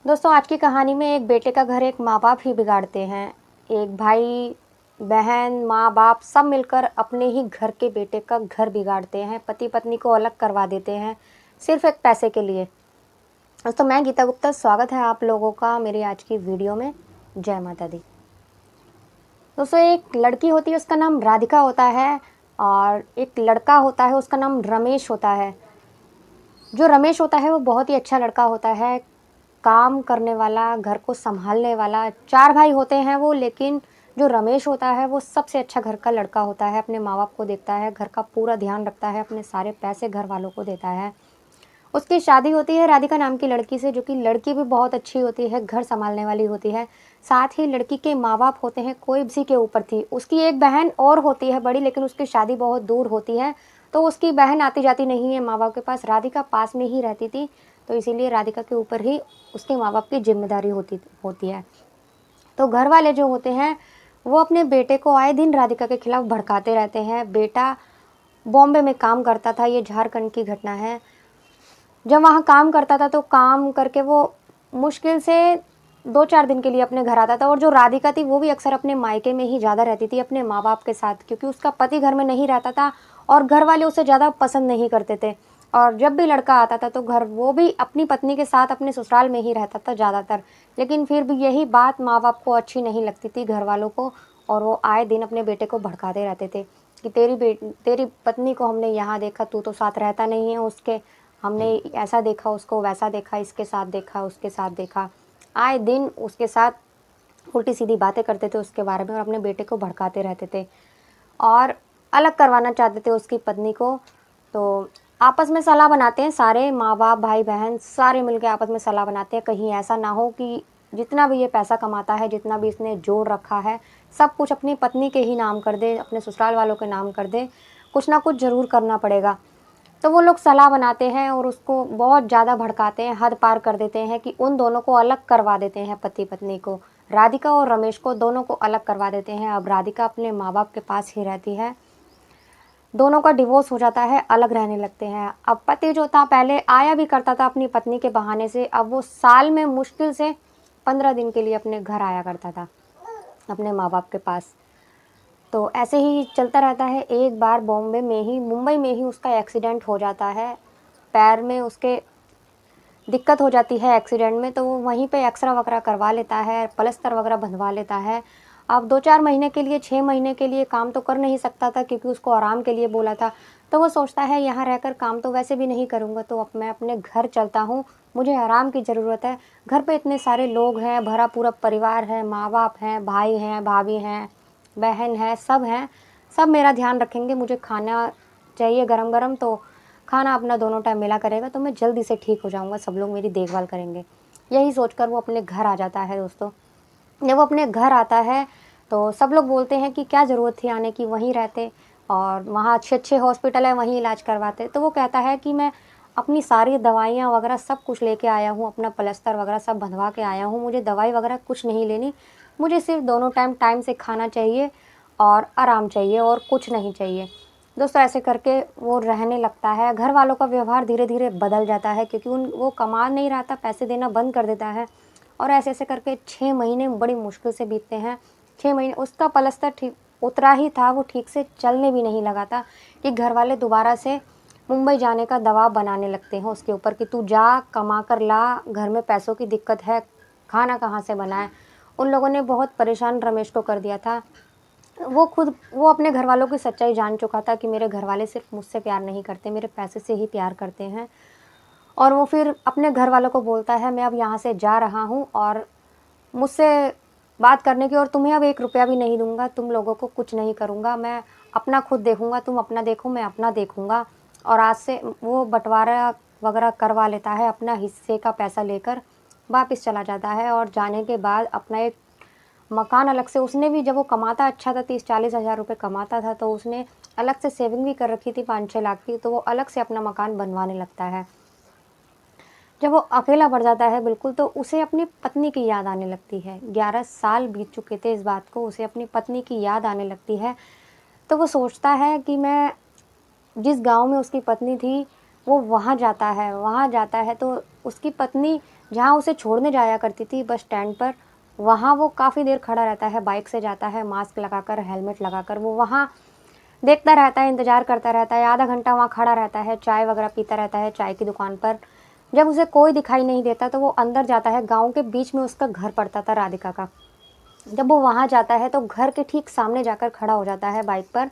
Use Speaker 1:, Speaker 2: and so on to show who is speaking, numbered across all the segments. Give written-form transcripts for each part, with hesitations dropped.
Speaker 1: दोस्तों, आज की कहानी में एक बेटे का घर एक माँ-बाप ही बिगाड़ते हैं। एक भाई, बहन, माँ-बाप सब मिलकर अपने ही घर के बेटे का घर बिगाड़ते हैं, पति-पत्नी को अलग करवा देते हैं, सिर्फ़ एक पैसे के लिए। दोस्तों, मैं गीता गुप्ता, स्वागत है आप लोगों का मेरी आज की वीडियो में। जय माता दी। दोस्तों, एक लड़की होती है, उसका नाम राधिका होता है और एक लड़का होता है, उसका नाम रमेश होता है। जो रमेश होता है, वो बहुत ही अच्छा लड़का होता है, काम करने वाला, घर को सँभालने वाला। 4 भाई होते हैं वो, लेकिन जो रमेश होता है, वो सबसे अच्छा घर का लड़का होता है। अपने माँ-बाप को देखता है, घर का पूरा ध्यान रखता है, अपने सारे पैसे घर वालों को देता है। उसकी शादी होती है राधिका नाम की लड़की से, जो कि लड़की भी बहुत अच्छी होती है, घर सँभालने वाली होती है। साथ ही लड़की के माँ-बाप होते हैं, कोई किसी के ऊपर थी। उसकी एक बहन और होती है बड़ी, लेकिन उसकी शादी बहुत दूर होती है, तो उसकी बहन आती-जाती नहीं है माँ-बाप के पास। राधिका पास में ही रहती थी, तो इसीलिए राधिका के ऊपर ही उसके माँ-बाप की ज़िम्मेदारी होती होती है। तो घर वाले जो होते हैं, वो अपने बेटे को आए दिन राधिका के खिलाफ भड़काते रहते हैं। बेटा बॉम्बे में काम करता था, ये झारखंड की घटना है। जब वहाँ काम करता था, तो काम करके वो मुश्किल से 2-4 दिन के लिए अपने घर आता था, और जो राधिका थी, वो भी अक्सर अपने मायके में ही ज़्यादा रहती थी अपने माँ-बाप के साथ, क्योंकि उसका पति घर में नहीं रहता था और घर वाले उसे ज़्यादा पसंद नहीं करते थे। और जब भी लड़का आता था, तो घर वो भी अपनी पत्नी के साथ अपने ससुराल में ही रहता था ज़्यादातर। लेकिन फिर भी यही बात माँ-बाप को अच्छी नहीं लगती थी, घर वालों को, और वो आए दिन अपने बेटे को भड़काते रहते थे कि तेरी पत्नी को हमने यहाँ देखा, तू तो साथ रहता नहीं है उसके, हमने ऐसा देखा उसको, वैसा देखा, इसके साथ देखा, उसके साथ देखा। आए दिन उसके साथ उल्टी-सीधी बातें करते थे उसके बारे में और अपने बेटे को भड़काते रहते थे और अलग करवाना चाहते थे उसकी पत्नी को। तो आपस में सलाह बनाते हैं सारे माँ-बाप, भाई-बहन सारे मिलके आपस में सलाह बनाते हैं, कहीं ऐसा ना हो कि जितना भी ये पैसा कमाता है, जितना भी इसने जोड़ रखा है, सब कुछ अपनी पत्नी के ही नाम कर दे, अपने ससुराल वालों के नाम कर दे। कुछ ना कुछ ज़रूर करना पड़ेगा। तो वो लोग सलाह बनाते हैं और उसको बहुत ज़्यादा भड़काते हैं, हद पार कर देते हैं कि उन दोनों को अलग करवा देते हैं, पति-पत्नी को। राधिका और रमेश को दोनों को अलग करवा देते हैं। अब राधिका अपने माँ-बाप के पास ही रहती है। दोनों का डिवोर्स हो जाता है, अलग रहने लगते हैं। अब पति जो था, पहले आया भी करता था अपनी पत्नी के बहाने से, अब वो साल में मुश्किल से 15 दिन के लिए अपने घर आया करता था, अपने माँ-बाप के पास। तो ऐसे ही चलता रहता है। एक बार मुंबई में ही उसका एक्सीडेंट हो जाता है। पैर में उसके दिक्कत हो जाती है एक्सीडेंट में, तो वो वहीं पे एक्स-रे वगैरह करवा लेता है, प्लास्टर वगैरह बंधवा लेता है। अब 2-4 महीने के लिए, 6 महीने के लिए काम तो कर नहीं सकता था, क्योंकि उसको आराम के लिए बोला था। तो वो सोचता है, यहाँ रहकर काम तो वैसे भी नहीं करूँगा, तो अब मैं अपने घर चलता हूँ, मुझे आराम की ज़रूरत है। घर पे इतने सारे लोग हैं, भरा पूरा परिवार है, माँ-बाप हैं, भाई हैं, भाभी हैं, बहन है, सब हैं। सब मेरा ध्यान रखेंगे, मुझे खाना चाहिए गरम-गरम, तो खाना अपना दोनों टाइम मिला करेगा, तो मैं जल्दी से ठीक हो जाऊँगा, सब लोग मेरी देखभाल करेंगे। यही सोचकर वो अपने घर आ जाता है दोस्तों। जब वो अपने घर आता है, तो सब लोग बोलते हैं कि क्या ज़रूरत थी आने की, वहीं रहते और वहाँ अच्छे-अच्छे हॉस्पिटल है, वहीं इलाज करवाते। तो वो कहता है कि मैं अपनी सारी दवाइयाँ वगैरह सब कुछ लेके आया हूँ, अपना प्लास्टर वगैरह सब बँधवा के आया हूँ, मुझे दवाई वगैरह कुछ नहीं लेनी, मुझे सिर्फ़ दोनों टाइम टाइम से खाना चाहिए और आराम चाहिए और कुछ नहीं चाहिए। दोस्तों, ऐसे करके वो रहने लगता है। घर वालों का व्यवहार धीरे-धीरे बदल जाता है, क्योंकि वो कमा नहीं रहा था, पैसे देना बंद कर देता है और ऐसे-ऐसे करके 6 महीने बड़ी मुश्किल से बीतते हैं। 6 महीने उसका प्लास्टर ठीक उतरा ही था, वो ठीक से चलने भी नहीं लगा था कि घरवाले दोबारा से मुंबई जाने का दबाव बनाने लगते हैं उसके ऊपर कि तू जा, कमा कर ला, घर में पैसों की दिक्कत है, खाना कहाँ से बनाएँ? उन लोगों ने बहुत परेशान रमेश को कर दिया था। वो अपने घरवालों की सच्चाई जान चुका था कि मेरे घरवाले सिर्फ़ मुझसे प्यार नहीं करते, मेरे पैसे से ही प्यार करते हैं। और वो फिर अपने घरवालों को बोलता है, मैं अब यहाँ से जा रहा हूँ और मुझसे बात करने की, और तुम्हें अब 1 रुपया भी नहीं दूँगा, तुम लोगों को कुछ नहीं करूँगा, मैं अपना खुद देखूँगा, तुम अपना देखो, मैं अपना देखूँगा। और आज से वो बँटवारा वग़ैरह करवा लेता है, अपना हिस्से का पैसा लेकर वापस चला जाता है और जाने के बाद अपना एक मकान अलग से, उसने भी जब वो कमाता अच्छा था, 30-40 हज़ार रुपए कमाता था, तो उसने अलग से सेविंग भी कर रखी थी 5-6 लाख की, तो वो अलग से अपना मकान बनवाने लगता है। जब वो अकेला पड़ जाता है बिल्कुल, तो उसे अपनी पत्नी की याद आने लगती है। 11 साल बीत चुके थे इस बात को, उसे अपनी पत्नी की याद आने लगती है। तो वो सोचता है कि मैं जिस गाँव में उसकी पत्नी थी, वो वहाँ जाता है तो उसकी पत्नी जहाँ उसे छोड़ने जाया करती थी बस स्टैंड पर, वहाँ वो काफ़ी देर खड़ा रहता है, बाइक से जाता है, मास्क लगाकर, हेलमेट लगाकर। वो वहाँ देखता रहता है, इंतज़ार करता रहता है, आधा घंटा वहाँ खड़ा रहता है, चाय वगैरह पीता रहता है चाय की दुकान पर। जब उसे कोई दिखाई नहीं देता तो वो अंदर जाता है, गाँव के बीच में उसका घर पड़ता था राधिका का। जब वो वहाँ जाता है तो घर के ठीक सामने जाकर खड़ा हो जाता है बाइक पर,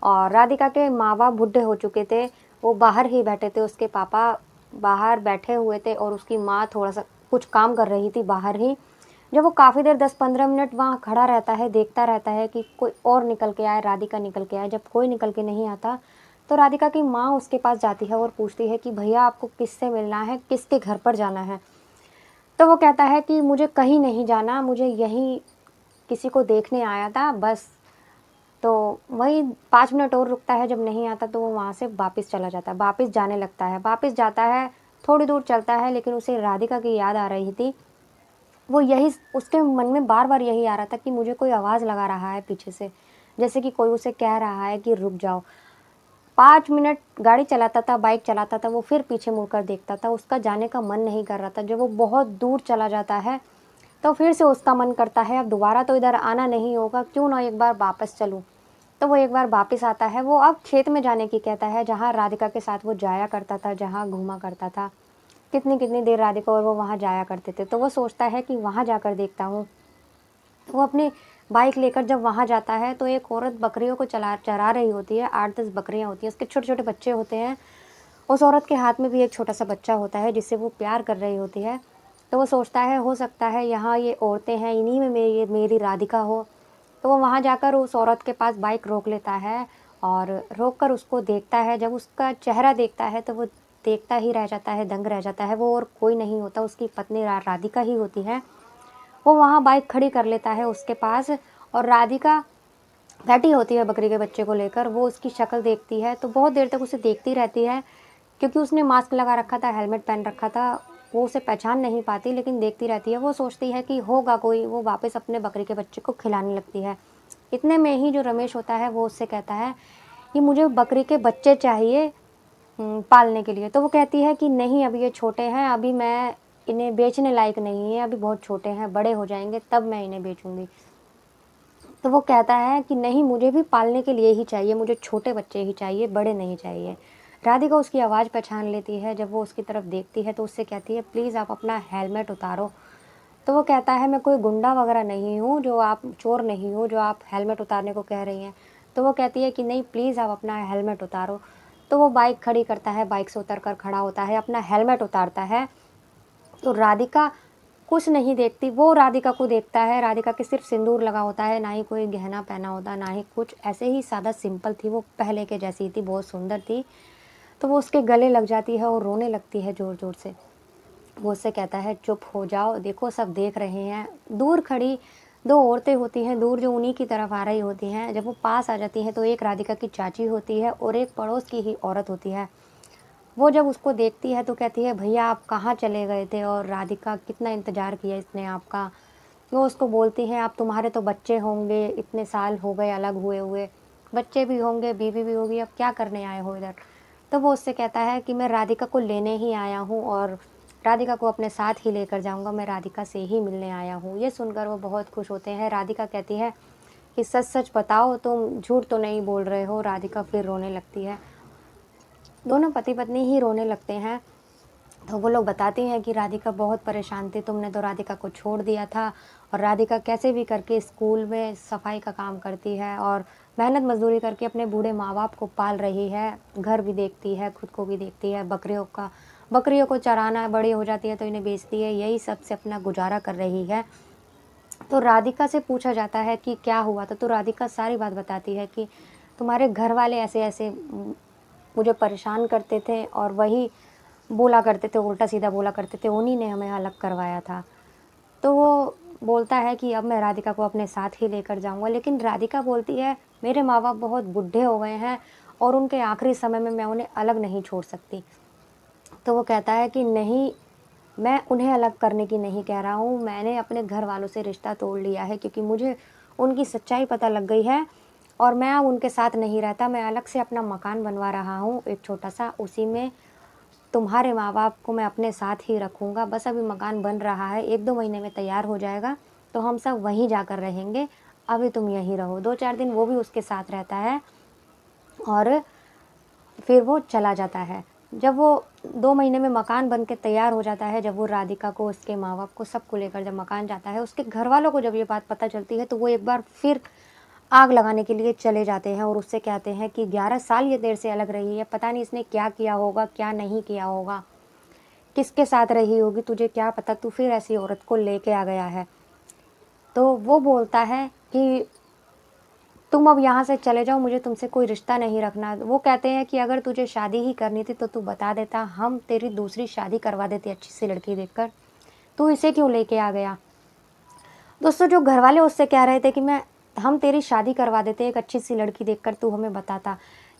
Speaker 1: और राधिका के माँ-बाप बूढ़े हो चुके थे, वो बाहर ही बैठे थे, उसके पापा बाहर बैठे हुए थे और उसकी माँ थोड़ा-सा कुछ काम कर रही थी बाहर ही। जब वो काफ़ी देर 10-15 मिनट वहाँ खड़ा रहता है, देखता रहता है कि कोई और निकल के आए, राधिका निकल के आए। जब कोई निकल के नहीं आता, तो राधिका की माँ उसके पास जाती है और पूछती है कि भैया आपको किससे मिलना है, किसके घर पर जाना है? तो वो कहता है कि मुझे कहीं नहीं जाना, मुझे यहीं किसी को देखने आया था बस। तो वही 5 मिनट और रुकता है, जब नहीं आता तो वो वहाँ से वापस चला जाता है, वापस जाने लगता है। वापस जाता है, थोड़ी दूर चलता है, लेकिन उसे राधिका की याद आ रही थी। वो यही उसके मन में बार-बार यही आ रहा था कि मुझे कोई आवाज़ लगा रहा है पीछे से, जैसे कि कोई उसे कह रहा है कि रुक जाओ। 5 मिनट गाड़ी चलाता था, बाइक चलाता था, वो फिर पीछे मुड़कर देखता था, उसका जाने का मन नहीं कर रहा था। जब वो बहुत दूर चला जाता है, तो फिर से उसका मन करता है अब दोबारा तो इधर आना नहीं होगा, क्यों ना एक बार वापस चलूँ। तो वो एक बार वापस आता है, वो अब खेत में जाने की कहता है, जहाँ राधिका के साथ वो जाया करता था, जहाँ घूमा करता था। कितनी-कितनी देर राधिका और वो वहाँ जाया करते थे, तो वो सोचता है कि वहाँ जाकर देखता हूँ। वो अपनी बाइक लेकर जब वहाँ जाता है, तो एक औरत बकरियों को चरा रही होती है, 8-10 बकरियाँ होती हैं, उसके छोटे-छोटे बच्चे होते हैं। उस औरत के हाथ में भी एक छोटा-सा बच्चा होता है, जिससे वो प्यार कर रही होती है। तो वो सोचता है, हो सकता है यहाँ ये औरतें हैं, इन्हीं में मेरी राधिका हो। तो वो वहाँ जाकर उस औरत के पास बाइक रोक लेता है और रोक कर उसको देखता है। जब उसका चेहरा देखता है, तो वो देखता ही रह जाता है, दंग रह जाता है। वो और कोई नहीं होता, उसकी पत्नी राधिका ही होती है। वो वहाँ बाइक खड़ी कर लेता है उसके पास, और राधिका बैठी होती है बकरी के बच्चे को लेकर। वो उसकी शक्ल देखती है, तो बहुत देर तक उसे देखती रहती है, क्योंकि उसने मास्क लगा रखा था, हेलमेट पहन रखा था। वो उसे पहचान नहीं पाती, लेकिन देखती रहती है। वो सोचती है कि होगा कोई, वो वापस अपने बकरी के बच्चे को खिलाने लगती है। इतने में ही जो रमेश होता है, वो उससे कहता है कि मुझे बकरी के बच्चे चाहिए पालने के लिए। तो वो कहती है कि नहीं, अभी ये छोटे हैं, अभी मैं इन्हें बेचने लायक नहीं है, अभी बहुत छोटे हैं, बड़े हो जाएँगे तब मैं इन्हें बेचूँगी। तो वो कहता है कि नहीं, मुझे भी पालने के लिए ही चाहिए, मुझे छोटे बच्चे ही चाहिए, बड़े नहीं चाहिए। राधिका उसकी आवाज़ पहचान लेती है, जब वो उसकी तरफ देखती है तो उससे कहती है, प्लीज़ आप अपना हेलमेट उतारो। तो वो कहता है, मैं कोई गुंडा वगैरह नहीं हूँ, जो आप चोर नहीं हूँ, जो आप हेलमेट उतारने को कह रही हैं। तो वो कहती है कि नहीं, प्लीज़ आप अपना हेलमेट उतारो। तो वो बाइक खड़ी करता है, बाइक से उतर कर खड़ा होता है, अपना हेलमेट उतारता है। तो राधिका कुछ नहीं देखती, वो राधिका को देखता है। राधिका के सिर्फ़ सिंदूर लगा होता है, ना ही कोई गहना पहना होता, ना ही कुछ, ऐसे ही सादा सिंपल थी वो, पहले के जैसी ही थी, बहुत सुंदर थी। तो वो उसके गले लग जाती है और रोने लगती है ज़ोर-ज़ोर से। वो उससे कहता है, चुप हो जाओ, देखो सब देख रहे हैं। दूर खड़ी 2 औरतें होती हैं, दूर जो उन्हीं की तरफ आ रही होती हैं। जब वो पास आ जाती हैं तो एक राधिका की चाची होती है और एक पड़ोस की ही औरत होती है। वो जब उसको देखती है तो कहती है, भैया आप कहाँ चले गए थे, और राधिका कितना इंतज़ार किया इसने आपका। वो उसको बोलती हैं, अब तुम्हारे तो बच्चे होंगे, इतने साल हो गए अलग हुए हुए, बच्चे भी होंगे, बीवी भी होगी, अब क्या करने आए हो इधर? तो वो उससे कहता है कि मैं राधिका को लेने ही आया हूँ और राधिका को अपने साथ ही लेकर जाऊँगा, मैं राधिका से ही मिलने आया हूँ। ये सुनकर वो बहुत खुश होते हैं। राधिका कहती है कि सच-सच बताओ, तुम झूठ तो नहीं बोल रहे हो? राधिका फिर रोने लगती है। दोनों पति-पत्नी ही रोने लगते हैं। तो वो लोग बताती हैं कि राधिका बहुत परेशान थी, तुमने तो राधिका को छोड़ दिया था, और राधिका कैसे भी करके स्कूल में सफाई का काम करती है और मेहनत मज़दूरी करके अपने बूढ़े माँ-बाप को पाल रही है, घर भी देखती है, खुद को भी देखती है, बकरियों को चराना, बड़ी हो जाती है तो इन्हें बेचती है, यही सब से अपना गुज़ारा कर रही है। तो राधिका से पूछा जाता है कि क्या हुआ था? तो राधिका सारी बात बताती है कि तुम्हारे घर वाले ऐसे-ऐसे मुझे परेशान करते थे, और वही बोला करते थे, उल्टा-सीधा बोला करते थे, उन्हीं ने हमें अलग करवाया था। तो वो बोलता है कि अब मैं राधिका को अपने साथ ही लेकर जाऊँगा, लेकिन राधिका बोलती है, मेरे माँ-बाप बहुत बूढ़े हो गए हैं और उनके आखिरी समय में मैं उन्हें अलग नहीं छोड़ सकती। तो वो कहता है कि नहीं, मैं उन्हें अलग करने की नहीं कह रहा हूँ, मैंने अपने घर वालों से रिश्ता तोड़ लिया है, क्योंकि मुझे उनकी सच्चाई पता लग गई है और मैं अब उनके साथ नहीं रहता, मैं अलग से अपना मकान बनवा रहा हूँ एक छोटा-सा, उसी में तुम्हारे माँ बाप को मैं अपने साथ ही रखूँगा, बस अभी मकान बन रहा है, 1-2 महीने में तैयार हो जाएगा, तो हम सब वहीं जाकर रहेंगे, अभी तुम यहीं रहो। 2-4 दिन वो भी उसके साथ रहता है और फिर वो चला जाता है। जब वो 2 महीने में मकान बन के तैयार हो जाता है, जब वो राधिका को, उसके माँ-बाप को, सबको लेकर जब मकान जाता है, उसके घरवालों को जब ये बात पता चलती है, तो वो एक बार फिर आग लगाने के लिए चले जाते हैं और उससे कहते हैं कि 11 साल ये तेरे से अलग रही है, पता नहीं इसने क्या किया होगा, क्या नहीं किया होगा, किसके साथ रही होगी, तुझे क्या पता, तू फिर ऐसी औरत को लेके आ गया है। तो वो बोलता है कि तुम अब यहाँ से चले जाओ, मुझे तुमसे कोई रिश्ता नहीं रखना। वो कहते हैं कि अगर तुझे शादी ही करनी थी तो तू बता देता, हम तेरी दूसरी शादी करवा देते अच्छी सी लड़की देखकर, तू इसे क्यों लेके आ गया। दोस्तों, जो घरवाले उससे कह रहे थे कि हम तेरी शादी करवा देते एक अच्छी सी लड़की देखकर, तू हमें बताता,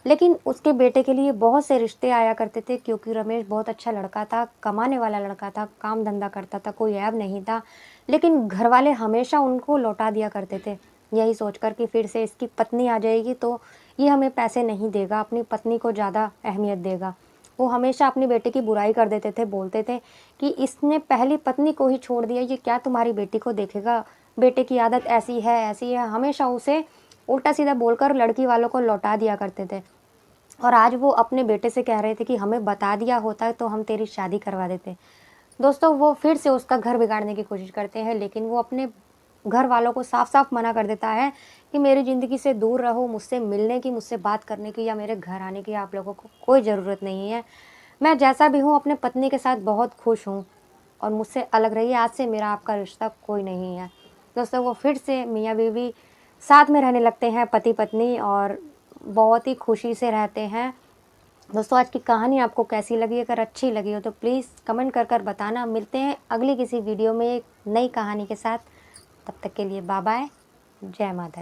Speaker 1: लेकिन उसके बेटे के लिए बहुत से रिश्ते आया करते थे, क्योंकि रमेश बहुत अच्छा लड़का था, कमाने वाला लड़का था, काम धंधा करता था, कोई ऐब नहीं था, लेकिन घरवाले हमेशा उनको लौटा दिया करते थे, यही सोचकर कि फिर से इसकी पत्नी आ जाएगी तो ये हमें पैसे नहीं देगा, अपनी पत्नी को ज़्यादा अहमियत देगा। वो हमेशा अपनी बेटी की बुराई कर देते थे, बोलते थे कि इसने पहली पत्नी को ही छोड़ दिया, ये क्या तुम्हारी बेटी को देखेगा, बेटे की आदत ऐसी है, हमेशा उसे उल्टा सीधा बोलकर लड़की वालों को लौटा दिया करते थे। और आज वो अपने बेटे से कह रहे थे कि हमें बता दिया होता तो हम तेरी शादी करवा देते। दोस्तों, वो फिर से उसका घर बिगाड़ने की कोशिश करते हैं, लेकिन वो अपने घर वालों को साफ-साफ मना कर देता है कि मेरी ज़िंदगी से दूर रहो, मुझसे मिलने की, मुझसे बात करने की या मेरे घर आने की आप लोगों को कोई ज़रूरत नहीं है। मैं जैसा भी हूँ अपने पत्नी के साथ बहुत खुश हूँ और मुझसे अलग रहिए, आज से मेरा आपका रिश्ता कोई नहीं है। दोस्तों, वो फिर से मियाँ-बीवी साथ में रहने लगते हैं, पति-पत्नी, और बहुत ही खुशी से रहते हैं। दोस्तों, आज की कहानी आपको कैसी लगी? अगर अच्छी लगी हो तो प्लीज़ कमेंट कर बताना। मिलते हैं अगली किसी वीडियो में एक नई कहानी के साथ। तब तक के लिए बाय बाय। जय माता दी।